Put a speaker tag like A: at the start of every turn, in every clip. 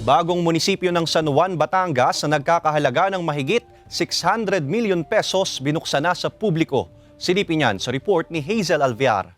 A: Bagong munisipyo ng San Juan, Batangas na nagkakahalaga ng mahigit 600 million pesos binuksan na sa publiko. Silipin yan sa report ni Hazel Alviar.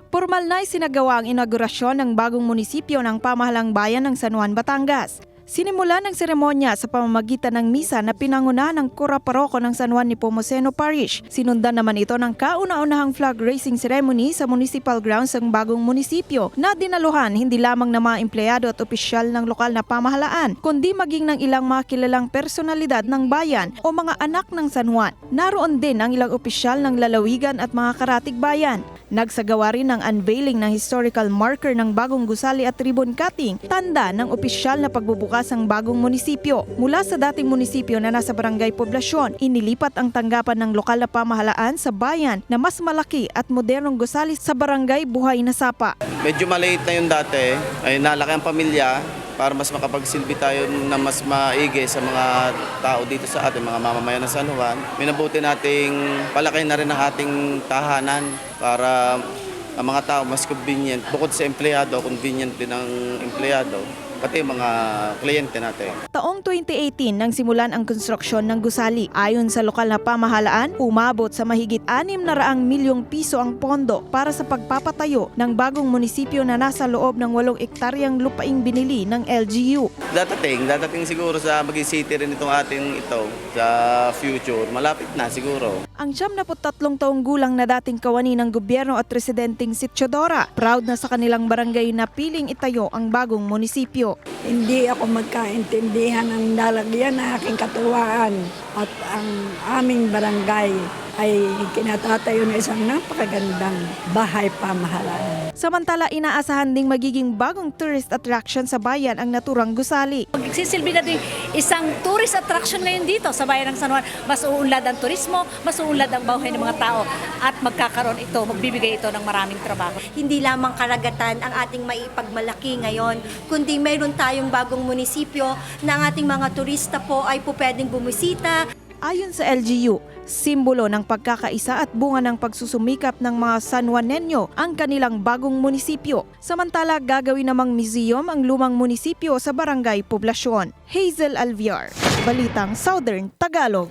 B: Formal na isinagawa ang inaugurasyon ng bagong munisipyo ng pamahalang bayan ng San Juan, Batangas. Sinimula ng seremonya sa pamamagitan ng misa na pinangunahan ng Kura Paroko ng San Juan Nepomuceno Parish. Sinundan naman ito ng kauna-unahang flag raising ceremony sa municipal grounds ng bagong munisipyo na dinaluhan hindi lamang ng mga empleyado at opisyal ng lokal na pamahalaan, kundi maging ng ilang mga kilalang personalidad ng bayan o mga anak ng San Juan. Naroon din ang ilang opisyal ng lalawigan at mga karatig bayan. Nagsagawa rin ng unveiling ng historical marker ng bagong gusali at ribbon cutting, tanda ng opisyal na pagbubukas ng bagong munisipyo. Mula sa dating munisipyo na nasa barangay poblasyon, inilipat ang tanggapan ng lokal na pamahalaan sa bayan na mas malaki at modernong gusali sa barangay Buhay na Sapa.
C: Medyo maliit na yung dati, ay nalaki ang pamilya para mas makapagsilbi tayo na mas maigi sa mga tao dito sa atin, mga mamamayan ng San Juan. Minabuti nating palaki na rin ang ating tahanan para ang mga tao mas convenient. Bukod sa empleyado, convenient din ang empleyado, pati mga kliyente natin.
B: Taong 2018 nang simulan ang konstruksyon ng gusali. Ayon sa lokal na pamahalaan, umabot sa mahigit 600 milyong piso ang pondo para sa pagpapatayo ng bagong munisipyo na nasa loob ng 8 ektaryang lupaing binili ng LGU.
C: Dadating siguro sa maging city rin itong ating ito sa future. Malapit na siguro.
B: Ang 73 taong gulang na dating kawani ng gobyerno at residenteng Sitio-Dora, proud na sa kanilang barangay na piling itayo ang bagong munisipyo.
D: Hindi ako magkaintindihan ng nalagyan ng aking katuwaan at ang aming barangay ay kinatatayo na isang napakagandang bahay pamahalaan.
B: Samantala, inaasahan ding magiging bagong tourist attraction sa bayan ang naturang gusali.
E: Magsisilbi na din isang tourist attraction ngayon dito sa bayan ng San Juan. Mas uunlad ang turismo, mas uunlad ang buhay ng mga tao at magkakaroon ito, magbibigay ito ng maraming trabaho.
F: Hindi lamang karagatan ang ating maipagmalaki ngayon, kundi mayroon tayong bagong munisipyo na ang ating mga turista po ay po pwedeng bumisita.
B: Ayon sa LGU, simbolo ng pagkakaisa at bunga ng pagsusumikap ng mga San Juanenyo ang kanilang bagong munisipyo. Samantala, gagawin namang museum ang lumang munisipyo sa barangay poblasyon. Hazel Alviar, Balitang Southern Tagalog.